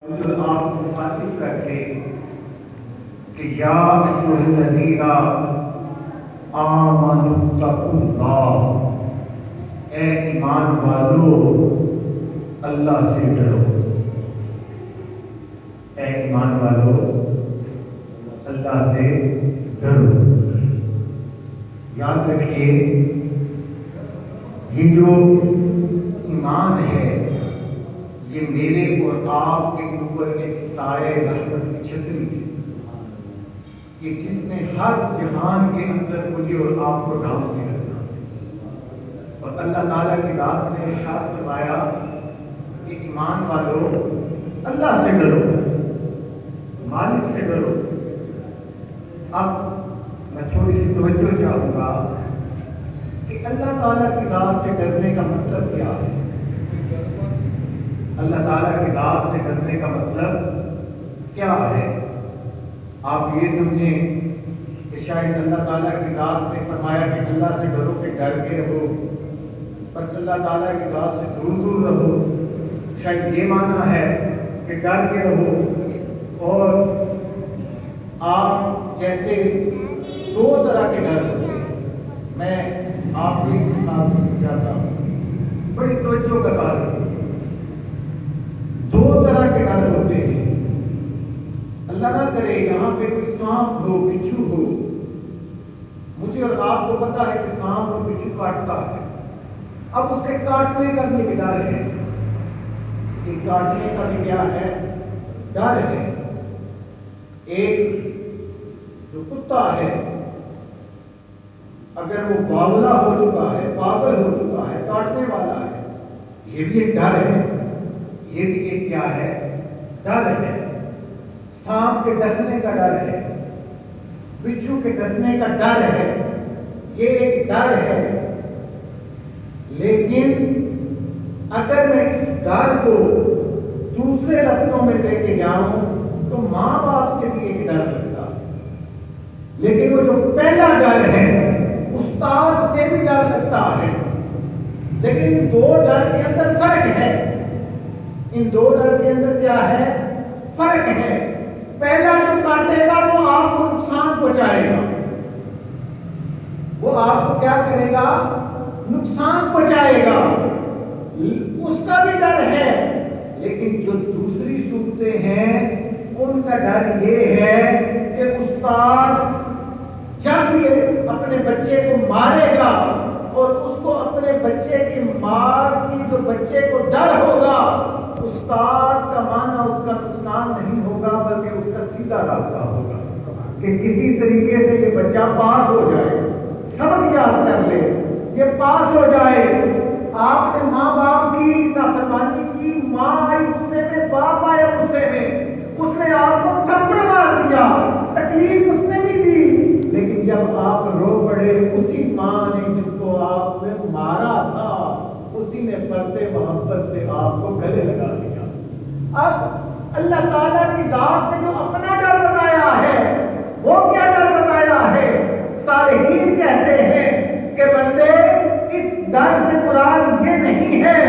آپ مخاطب کر کے کہ یا ایھا الذین آمنوا اتقوا اللہ، اے ایمان والو اللہ سے ڈرو، اے ایمان والو اللہ سے ڈرو۔ یاد رکھیے یہ جو ایمان ہے یہ میرے اور آپ کے اوپر ایک سایہ رحمت کی چھتری ہے، کہ جس نے ہر جہان کے اندر مجھے اور آپ کو ڈھانپ کے رکھنا ہے۔ اور اللہ تعالیٰ کی ذات نے ارشاد فرمایا کہ ایمان والو اللہ سے ڈرو، مالک سے ڈرو۔ اب میں تھوڑی سی توجہ چاہوں گا کہ اللہ تعالیٰ کی ذات سے ڈرنے کا مطلب کیا ہے۔ اللہ تعالیٰ کی ذات سے ڈرنے کا مطلب کیا ہے؟ آپ یہ سمجھیں کہ شاید اللہ تعالیٰ کی ذات نے فرمایا کہ اللہ سے ڈرو کہ ڈر کے رہو، بس اللہ تعالیٰ کی ذات سے دور دور رہو، شاید یہ معنی ہے کہ ڈر کے رہو۔ اور آپ جیسے دو طرح کے ڈر ہوتے ہیں، میں آپ کو اس کے ساتھ سمجھاتا ہوں، بڑی توجہ کا بات ہے۔ دو طرح کے ڈر ہوتے ہیں، اللہ نہ کرے یہاں پہ کوئی سانپ ہو، بچھو ہو، مجھے اور آپ کو پتا ہے کہ سانپ اور بچھو کاٹتا ہے، اب اس کے کاٹنے کا بھی ڈر ہے، کہ کاٹنے کا بھی کیا ہے، ڈر ہے۔ ایک جو کتا ہے اگر وہ باولا ہو چکا ہے، پاگل ہو چکا ہے، کاٹنے والا ہے، یہ بھی ایک ڈر ہے، یہ بھی ایک کیا ہے، ڈر ہے۔ سانپ کے ڈسنے کا ڈر ہے، بچھو کے ڈسنے کا ڈر ہے، یہ ایک ڈر ہے۔ لیکن اگر میں اس ڈر کو دوسرے لفظوں میں لے کے جاؤں تو ماں باپ سے بھی ایک ڈر لگتا ہے، لیکن وہ جو پہلا ڈر ہے استاد سے بھی ڈر لگتا ہے۔ لیکن ان دو ڈر کے اندر فرق ہے، ان دو ڈر کے اندر کیا ہے، فرق ہے۔ پہلا جو کاٹے گا وہ آپ کو نقصان پہنچائے گا، وہ آپ کو کیا کرے گا، نقصان پہنچائے گا، اس کا بھی ڈر ہے۔ لیکن جو دوسری صورتیں ہیں ان کا ڈر یہ ہے کہ استاد جب یہ اپنے بچے کو مارے گا اور اس کو اپنے بچے کی مار کی جو بچے کو ڈر ہوگا، استاد کا معنی اس کا نقصان نہیں ہوگا بلکہ اس کا سیدھا راستہ ہوگا کہ کسی طریقے سے یہ بچہ پاس ہو جائے، سبق یاد کر لے، یہ پاس ہو جائے۔ آپ نے ماں باپ کی نافرمانی کی، ماں آئی غصے میں، باپ آیا غصے میں، اس نے آپ کو تھپڑ مار دیا، تکلیف اس نے بھی دی، لیکن جب آپ رو پڑے اسی ماں نے جس کو آپ نے مارا تھا اسی نے پردے محبت سے آپ کو گلے لگا دیا۔ اب اللہ تعالیٰ کی ذات نے جو اپنا ڈر بتایا ہے وہ کیا ڈر بتایا ہے؟ صالحین کہتے ہیں کہ بندے اس ڈر سے مراد یہ نہیں ہے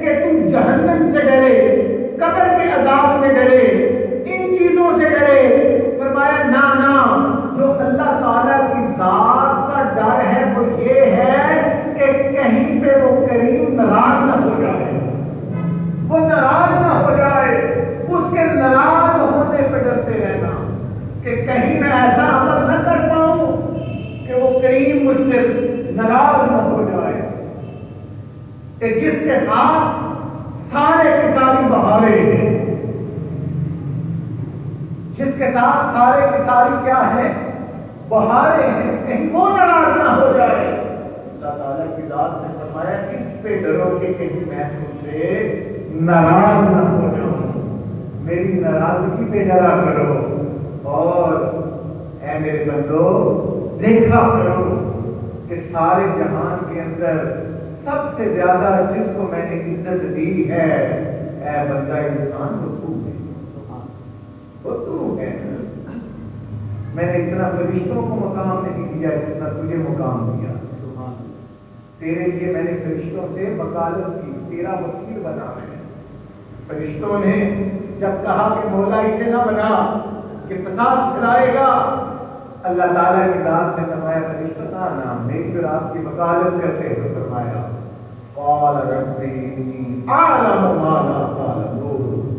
کہ تم جہنم سے ڈرے، قبر کے عذاب سے ڈرے، ان چیزوں سے ڈرے۔ فرمایا نہ نہ، جو اللہ تعالیٰ کی ذات کا ڈر ہے وہ یہ ہے کہ کہیں پہ وہ کریم ناراض نہ ہو جائے، وہ ناراض نہ ہو جائے، اس کے ناراض ہونے پہ ڈرتے رہنا کہ کہیں میں ایسا عمل نہ کر پاؤں کہ وہ کریم مجھ سے ناراض نہ ہو جائے، کہ جس کے ساتھ سارے کی ساری بہاریں ہیں، جس کے ساتھ سارے کی ساری کیا ہے، بہاریں ہیں، کہیں وہ ناراض نہ ہو جائے۔ اللہ تعالیٰ کی ذات نے فرمایا اس پہ ڈرو کہ کہیں میں تم سے ناراض نہ ہو جاؤں، میری ناراضگی پہ ڈرا کرو، اور اے میرے بندو دیکھا کرو کہ سارے جہان کے اندر سب سے زیادہ جس کو میں نے عزت دی ہے اے بندہ انسان وہ تو ہے، وہ تو ہے۔ میں نے اتنا فرشتوں کو مقام نہیں دیا جتنا تجھے مقام دیا، تیرے لیے میں نے فرشتوں سے وکالت کی، تیرا وکیل بنا ہے۔ فرشتوں نے جب کہا کہ مولا اسے نہ بنا کہ فساد پھیلائے گا، اللہ تعالیٰ کی ذات نے فرمایا فرشتہ نا میری اور آپ کی وکالت کرتے ہوئے فرمایا قال ربی انی اعلم ما لا تعلمون۔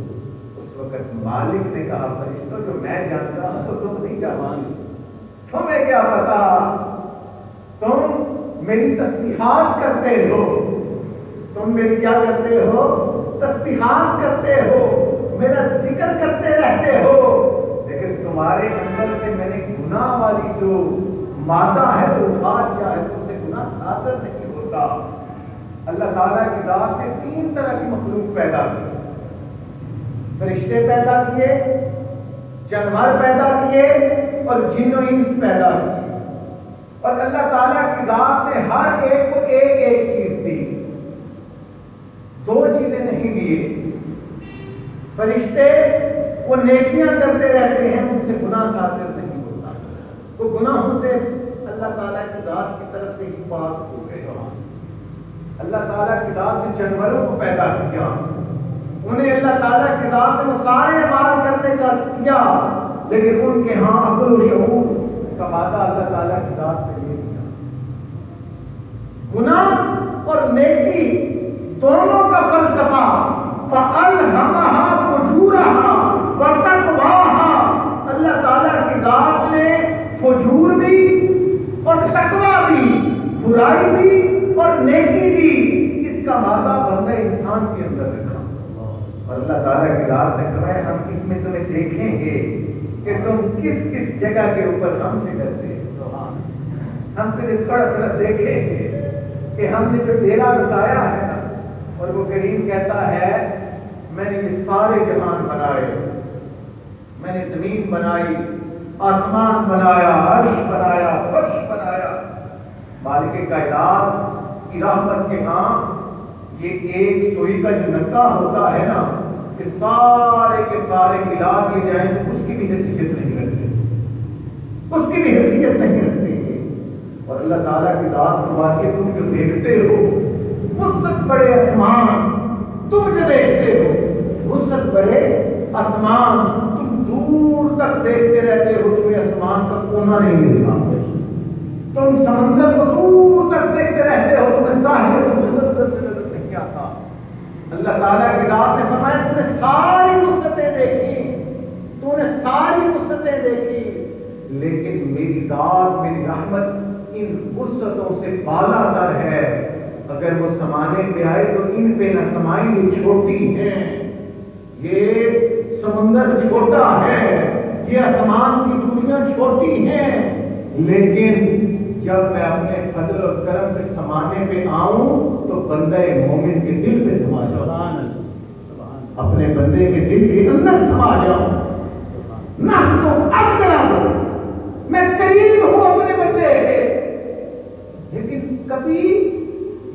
اس وقت مالک نے کہا فرشتوں جو میں جانتا ہوں تو تم نہیں جانتے، تمہیں کیا پتا، تم میری تسبیحات کرتے ہو، تم میری کیا کرتے ہو، تسبیحات کرتے ہو، میرا ذکر کرتے رہتے ہو، لیکن تمہارے اندر سے میں نے گناہ والی جو مادہ ہے وہ اٹھا دیا ہے، تم سے گناہ صادر نہیں ہوتا۔ اللہ تعالیٰ کی ذات نے 3 طرح کی مخلوق پیدا کی، فرشتے پیدا کیے، جانور پیدا کیے اور جن و انس پیدا کیے، اور اللہ تعالیٰ کی ذات نے ہر ایک کو ایک ایک چیز دی، 2 چیزیں نہیں دیے۔ فرشتے وہ نیکیاں کرتے رہتے ہیں، ان سے گناہ صادر نہیں ہوتا، وہ گناہوں سے اللہ تعالیٰ کی ذات کی طرف سے ہی پاک ہو گئے۔ اللہ تعالیٰ کی ذات نے جانوروں کو پیدا کیا، انہیں اللہ تعالیٰ کی ذات نے وہ سارے اعمال کرنے کا کیا، لیکن ان کے ہاں عقل و شعور کا مادہ اللہ تعالیٰ کی ذات نے لے دیا۔ گناہ اور نیکی دونوں کا فلسفہ فَأَلْهَمَهَا فُجُورَهَا وَتَقْوَاهَا، اللہ تعالیٰ کی ذات نے فجور بھی اور تقویٰ بھی، برائی بھی اور نیکی بھی، اس کا مادہ بندہ انسان کے اندر رکھا، اور اللہ تعالیٰ کی ذات نے فرمایا ہم اس میں تمہیں دیکھیں گے کہ تم کس کس جگہ کے اوپر ہم سے ڈرتے ہو، ہم تجھے تھوڑا تھوڑا دیکھیں گے کہ ہم نے جو ڈیرا بسایا ہے نا، اور وہ کریم کہتا ہے میں نے یہ سارے جہان بنائے، میں نے زمین بنائی، آسمان بنایا، عرش بنایا، فرش بنایا، مالک کائنات کی رحمت کے ہاں یہ ایک سوئی کا جو نکا ہوتا ہے نا کہ سارے کے سارے ملا دیے جائیں تو اس کی بھی حیثیت نہیں رکھتے، اس کی بھی حیثیت نہیں رکھتے۔ اور اللہ تعالیٰ کی ذات فرماتی ہے تم جو دیکھتے ہو وسعت بڑے آسمان، تم جو دیکھتے ہو وسعت بڑے آسمان، تم دور تک دیکھتے رہتے ہو، تمہیں آسمان کا کونا نہیں ملتا، تم سمندر کو دور تک دیکھتے رہتے ہو، تمہیں ساحل سمندر سے نظر نہیں آتا۔ اللہ تعالیٰ کی ذات نے فرمایا تم نے ساری وسعتیں دیکھی، تم نے ساری وسعتیں دیکھی، لیکن میری ذات میری رحمت ان وسعتوں سے بالا تر ہے، اگر وہ سمانے پہ آئے تو ان پہ نہ سمائیں، یہ چھوٹی ہیں، یہ سمندر چھوٹا ہے، یہ آسمان کی دنیا چھوٹی ہیں، لیکن جب میں اپنے فضل اور کرم پہ سمانے پہ آؤں تو بندہ مومن کے دل پہ سما جاؤں، اپنے بندے کے دل کے اندر سما جاؤں، نحن اقرب، میں قریب ہوں اپنے بندے کے، لیکن کبھی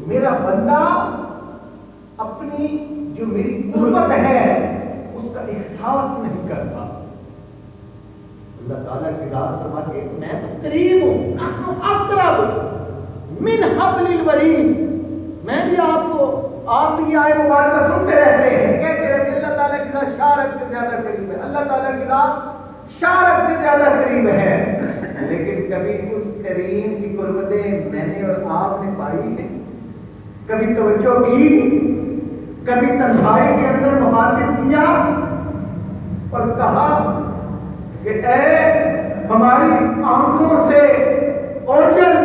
میرا بندہ اپنی جو میری قربت ہے اس کا احساس نہیں کرتا۔ اللہ تعالیٰ کی ذات فرماتی ہے میں تو قریب ہوں، نحن اقرب من حبل الورید، میں بھی آپ بھی آئے مبارکہ سنتے رہتے ہیں، کہتے رہتے ہیں اللہ تعالیٰ کی ذات شارک سے زیادہ قریب ہے، اللہ تعالیٰ کی ذات شارک سے زیادہ قریب ہے، لیکن کبھی اس کریم کی قربتیں میں نے اور آپ نے پائی ہیں، کبھی توجہ کی، کبھی تنہائی کے اندر مخاطب کیا اور کہا کہ اے ہماری آنکھوں سے اوجل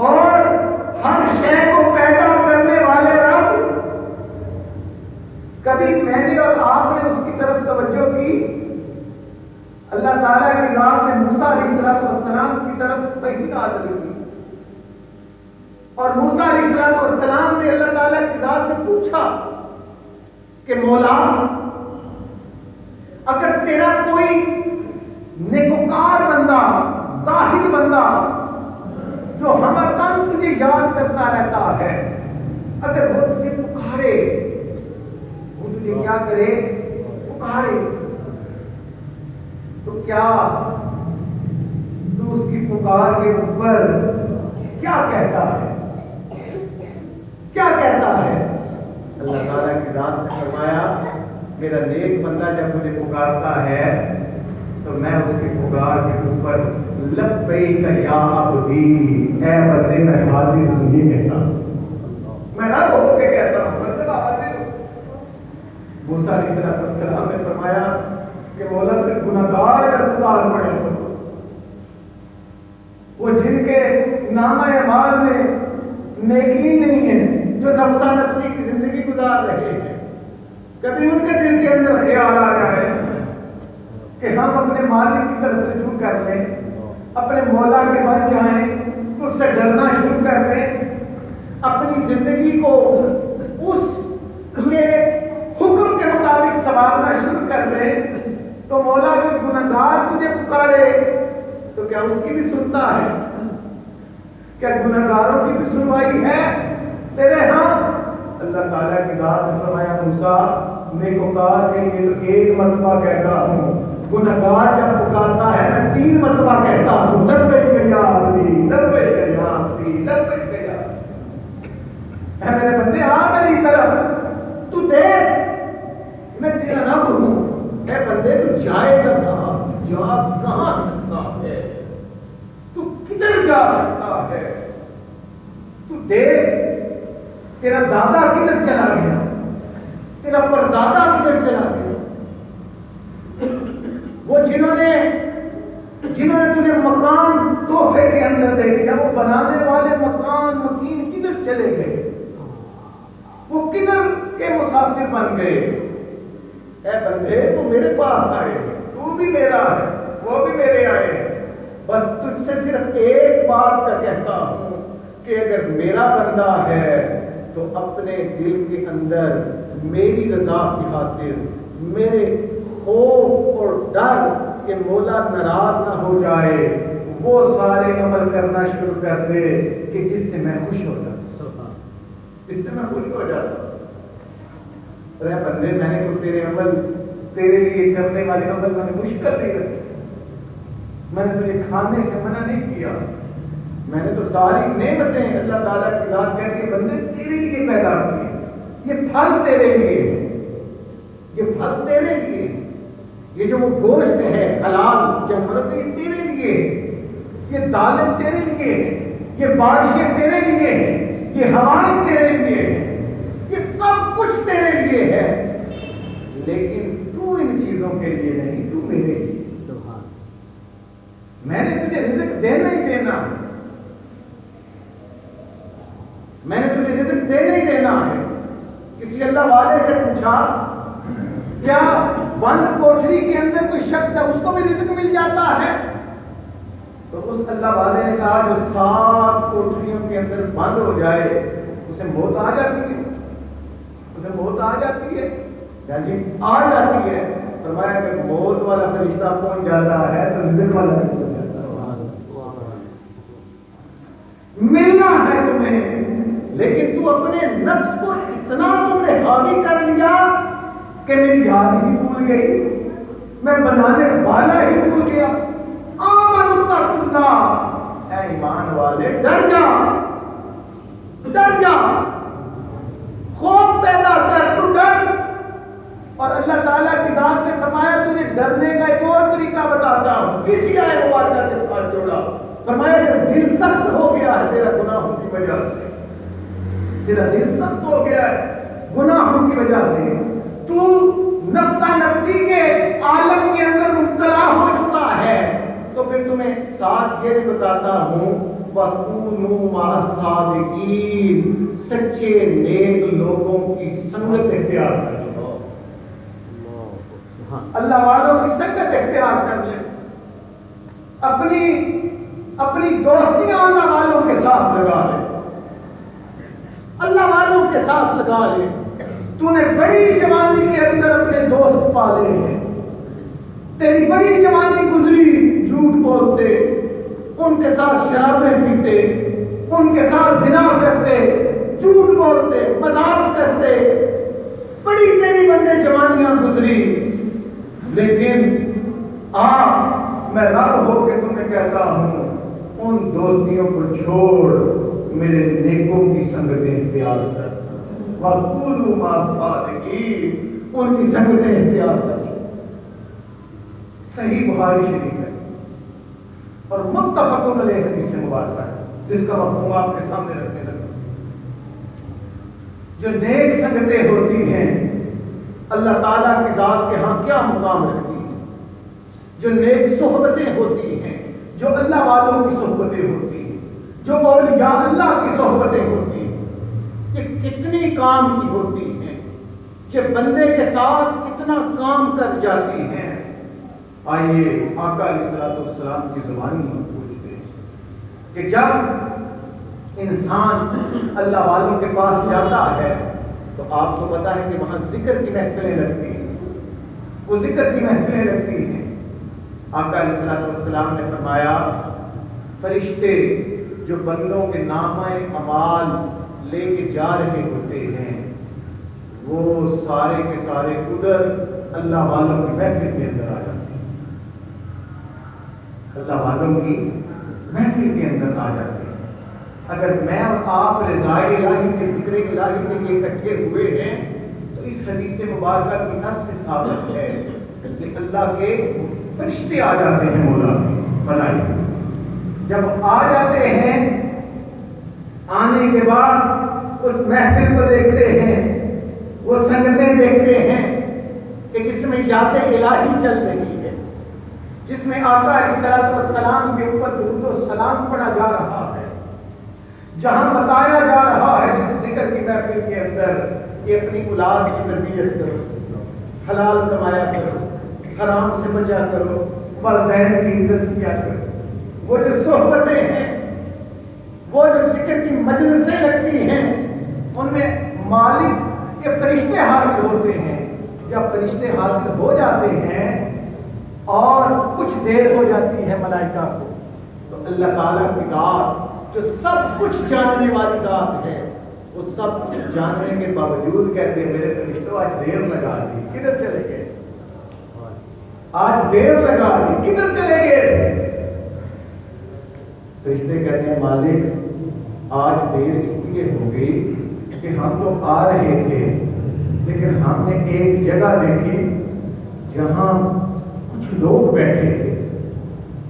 اور ہر شے کو پیدا کرنے والے رب، کبھی میں نے اور آپ نے اس کی طرف توجہ کی؟ اللہ تعالیٰ کی ذات نے موسیٰ علیہ السلام کی طرف وحی نازل کی، اور موسیٰ علیہ السلام نے اللہ تعالیٰ کی ذات سے پوچھا کہ مولا اگر تیرا کوئی نیکوکار بندہ، زاہد بندہ جو ہمدن تجھے یاد کرتا رہتا ہے، اگر وہ تجھے پکارے، وہ تجھے کیا کرے؟ پکارے، تو کیا تو اس کی پکار کے اوپر کیا کہتا ہے؟ کیا کہتا ہے؟ اللہ تعالیٰ کی ذات نے فرمایا میرا نیک بندہ جب مجھے پکارتا ہے تو میں اس کی پکار کے اوپر لبیک یا عبدی، اے بندے میں حاضر ہوں یہ کہتا ہوں، میں رب ہو کے کہتا ہوں، مطلب حاضر ہوں۔ موسیٰ علیہ السلام نے فرمایا کہ مولا پھر گناہگار اگر پکار پڑے تو وہ جن کے نامہ اعمال میں نیکی نہیں ہے، جو نفسا نفسی کی زندگی گزار رہے ہیں، کبھی ان کے دل کے اندر خیال آ جائے کہ ہم اپنے مالک کی طرف رجوع کر لیں، اپنے مولا کے بن جائیں، اس سے ڈرنا شروع کر دیں، اپنی زندگی کو اس کے حکم کے مطابق سنوارنا شروع کر دیں، تو مولا جو گناہگار تجھے پکارے تو کیا اس کی بھی سنتا ہے؟ کیا گناہگاروں کی بھی سنوائی ہے تیرے ہاں؟ اللہ تعالیٰ کی ذات نے فرمایا موسیٰ نیکوکار کے لیے تو ایک مرتبہ کہتا ہوں، گناہگار جب پکارتا ہے میں 3 مرتبہ کہتا ہوں، لبیک یا عبدی، لبیک یا عبدی، لبیک یا عبدی۔ اے میرے بندے آ میری طرف، تو دیکھ میں تیرا رب ہوں۔ اے بندے تو جائے گا کہاں؟ جا کہاں سکتا ہے؟ تو کدھر جا سکتا ہے؟ تو دیکھ تیرا دادا کدھر چلا گیا، تیرا پردادا کدھر چلا گیا، وہ جنہوں نے تجھے مکان تحفے کے اندر دے دیا، وہ بنانے والے مکان مکین کدھر چلے گئے، وہ کدھر کے مسافر بن گئے؟ اے بندے تو میرے پاس آئے، تو بھی میرا ہے، وہ بھی میرے آئے ہیں، بس تجھ سے صرف ایک بات کا کہتا ہوں کہ اگر میرا بندہ ہے تو اپنے دل کے اندر میری رضا کی خاطر، میرے خوف اور ڈر کہ مولا ناراض نہ ہو جائے، وہ سارے عمل کرنا شروع کر دے کہ جس سے میں خوش ہو جاتا، جس سے میں خوش ہو جاتا۔ اے بندے میں نے تو تیرے عمل، تیرے لیے کرنے والے عمل میں نے مشکل نہیں رکھی، میں نے تجھے کھانے سے منع نہیں کیا، میں نے تو ساری نعمتیں اللہ تعالیٰ کی ذات کہتی ہے بندے تیرے لیے پیدا کیے، یہ پھل تیرے لیے، یہ پھل تیرے لیے، یہ جو وہ گوشت ہے حلال جمہورت یہ تیرے لیے، یہ دالیں تیرے لیے، یہ بارشیں تیرے لیے، یہ ہوائیں تیرے لیے، یہ سب کچھ تیرے لیے ہے، لیکن تو ان چیزوں کے لیے نہیں، تو میرے لیے۔ میں نے تجھے رزق دینا ہی دینا، میں نے تجھے رزق دینا ہی دینا ہے۔ کسی اللہ والے سے پوچھا کیا بند کوٹری کے اندر کوئی شخص ہے اس کو بھی رزق مل جاتا ہے؟ تو اس اللہ والے نے کہا جو 7 کوٹریوں کے اندر بند ہو جائے اسے موت آ جاتی ہے، اسے موت آ جاتی ہے، جی آ جاتی ہے۔ فرمایا کہ موت والا فرشتہ پہنچ جاتا ہے تو رزق والا بھی پہنچ جاتا ہے۔ ملنا ہے تمہیں، لیکن تو اپنے نفس کو اتنا تم نے حاوی کر لیا کہ میری یاد ہی بھول گئی، میں بنانے والا ہی بھول گیا۔ آمن اتق اللہ، اے ایمان والے ڈر جا، ڈر جا، خوف پیدا کر، تو ڈر۔ اور اللہ تعالیٰ کی ذات نے فرمایا تجھے ڈرنے کا ایک اور طریقہ بتاتا ہوں، اسی آیت مبارکہ کے ساتھ جوڑا۔ فرمایا کہ دل سخت ہو گیا ہے تیرا گناہوں کی وجہ سے، تیرا دل سخت ہو گیا ہے گناہوں کی وجہ سے، تو نفسا نفسی کے عالم کے اندر مبتلا ہو چکا ہے، تو پھر تمہیں ساتھ یہ بھی بتاتا ہوں وَكُونُوا مَعَ الصَّادِقِينَ، سچے نیک لوگوں کی سنگت اختیار کر لو، اللہ والوں کی سنگت اختیار کر لے، اپنی دوستیاں اللہ والوں کے ساتھ لگا لے، اللہ والوں کے ساتھ لگا لے۔ تو نے بڑی جوانی کے اندر اپنے دوست پالے ہیں، تیری بڑی جوانی گزری جھوٹ بولتے، ان کے ساتھ شرابیں پیتے، ان کے ساتھ زنا کرتے، جھوٹ بولتے، مذاق کرتے، بڑی تیری بندے جوانیاں گزری، لیکن میں رب ہو کے تمہیں کہتا ہوں ان دوستیوں کو چھوڑ، میرے نیکوں کی سنگتیں اختیار کر، وَقُولُوا مَعَ الصَّادِقِينَ، ان کی سنگتیں اختیار کریں. صحیح بخاری شریف ہے اور متفق علیہ حدیث مبارکہ ہے جس کا مفہوم آپ کے سامنے رکھنے لگا. جو نیک سنگتیں ہوتی ہیں اللہ تعالیٰ کی ذات کے ہاں کیا مقام رکھتی ہیں. جو نیک صحبتیں ہوتی ہیں، جو اللہ والوں کی صحبتیں ہوتی ہیں، جو اولیاء اللہ کی صحبتیں ہوتی ہیں، یہ کتنی کام کی ہوتی ہیں کہ بندے کے ساتھ کتنا کام کر جاتی ہیں. آئیے آقا علیہ السلام کی زبانی میں پوچھتے ہیں کہ جب انسان اللہ والوں کے پاس جاتا ہے تو آپ کو پتا ہے کہ وہاں ذکر کی محفلیں لگتی ہیں، وہ ذکر کی محفلیں لگتی ہیں. آقا علیہ السلام نے فرمایا فرشتے جو بندوں کے نامہ اعمال لے کے جا رہے ہوتے ہیں وہ سارے کے سارے ادھر اللہ والوں کی محفل کے اندر آ جاتے ہیں. اللہ والوں کی محفل کے اندر آ جاتے ہیں. اگر میں اور آپ رضائے الہی کے ذکر الہی کے لیے اکٹھے ہوئے ہیں تو اس حدیث مبارکہ کی نص سے ثابت ہے کہ اللہ کے فرشتے آ جاتے ہیں مولا بنائی. جب آ جاتے ہیں آنے کے بعد اس محفل کو دیکھتے ہیں، وہ سنگتیں دیکھتے ہیں کہ جس میں یاد الہی چل رہی ہے، جس میں آقا علیہ السلام کے اوپر درود و سلام پڑھا جا رہا ہے، جہاں بتایا جا رہا ہے جس ذکر کی محفل کے اندر کہ اپنی اولاد کی تربیت کرو، حلال کمایا کرو، حرام سے بچا کرو، والدین کی عزت کیا کرو. وہ جو صحبتیں ہیں، وہ جو ذکر کی مجلسیں لگتی ہیں، ان میں مالک کے فرشتے حاضر ہوتے ہیں. جب فرشتے حاضر ہو جاتے ہیں اور کچھ دیر ہو جاتی ہے ملائکہ کو تو اللہ تعالیٰ کی ذات جو سب کچھ جاننے والی ذات ہے وہ سب کچھ جاننے کے باوجود کہتے ہیں میرے فرشتوں آج دیر لگا دی، کدھر چلے گئے؟ آج دیر لگا دی، کدھر چلے گئے؟ فرشتے کہتے ہیں مالک آج دیر اس لیے ہو گئی کہ ہم تو آ رہے تھے لیکن ہم نے ایک جگہ دیکھی جہاں کچھ لوگ بیٹھے تھے